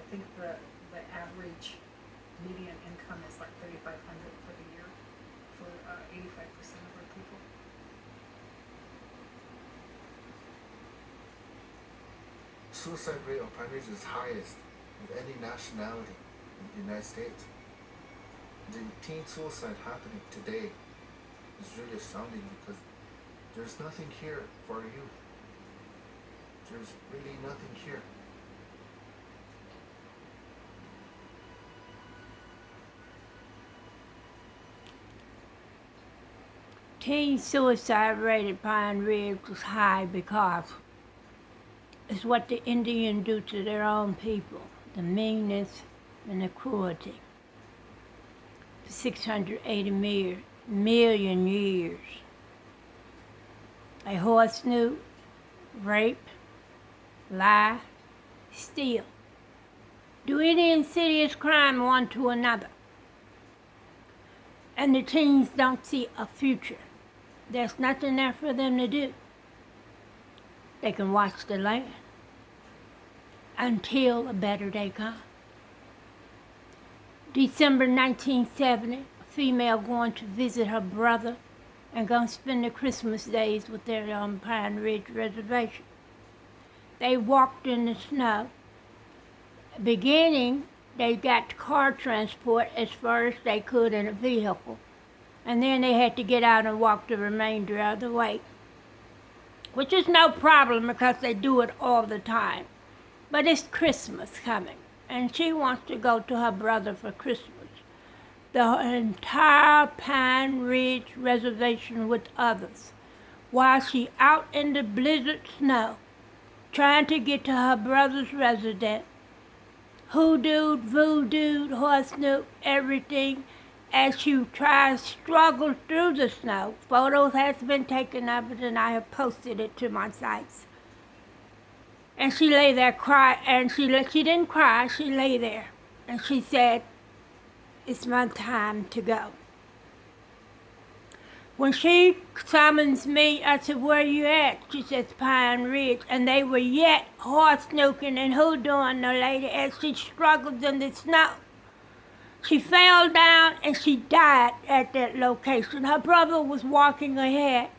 think the average median income is like $3,500 for the year for 85% of our people. Suicide rate of pine ridge is highest of any nationality in the United States. The teen suicide happening today is really astounding because there's nothing here for our youth. There's really nothing here. Teen suicide rate at Pine Ridge is high because it's what the Indians do to their own people, the meanness and the cruelty. For 680 million years. They horse snoop, rape, lie, steal. Do any insidious crime one to another. And the teens don't see a future. There's nothing there for them to do. They can watch the land until a better day comes. December 1970, a female going to visit her brother and going to spend the Christmas days with their Pine Ridge Reservation. They walked in the snow. Beginning, they got car transport as far as they could in a vehicle. And then they had to get out and walk the remainder of the way. Which is no problem because they do it all the time. But it's Christmas coming. And she wants to go to her brother for Christmas. The entire Pine Ridge Reservation with others. While she out in the blizzard snow, trying to get to her brother's residence. Hoodooed, voodooed, horse snoop, everything. As she struggles through the snow. Photos has been taken of it and I have posted it to my sites. And she lay there crying, and she didn't cry, she lay there. And she said, it's my time to go. When she summons me, I said, where you at? She says, Pine Ridge. And they were yet horse snooping and hoodooing the lady as she struggled in the snow. She fell down and she died at that location. Her brother was walking ahead,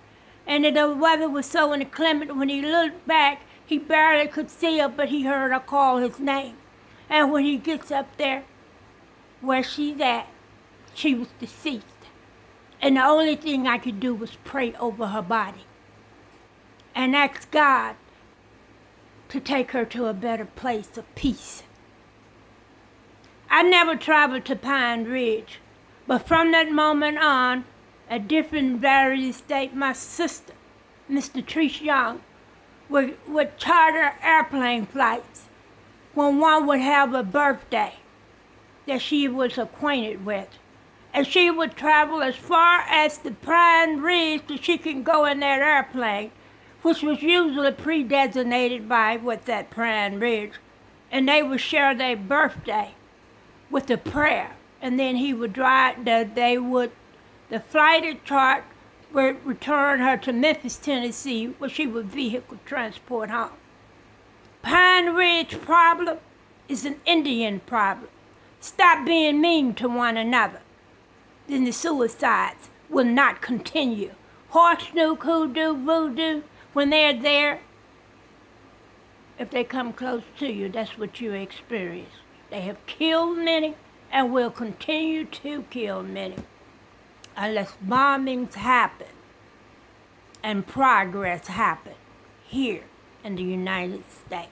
and the weather was so inclement. When he looked back, he barely could see her, but he heard her call his name. And when he gets up there, where she's at, she was deceased. And the only thing I could do was pray over her body and ask God to take her to a better place of peace. I never traveled to Pine Ridge, but from that moment on, at different various states, my sister, Mr. Trish Young, would charter airplane flights when one would have a birthday that she was acquainted with. And she would travel as far as the Pine Ridge that she can go in that airplane, which was usually pre-designated by that Pine Ridge. And they would share their birthday with a prayer. And then he would drive, the flight chart would return her to Memphis, Tennessee, where she would vehicle transport home. Pine Ridge problem is an Indian problem. Stop being mean to one another. Then the suicides will not continue. Horse snoop, hoodoo, voodoo, when they're there, if they come close to you, that's what you experience. They have killed many and will continue to kill many unless bombings happen and progress happen here in the United States.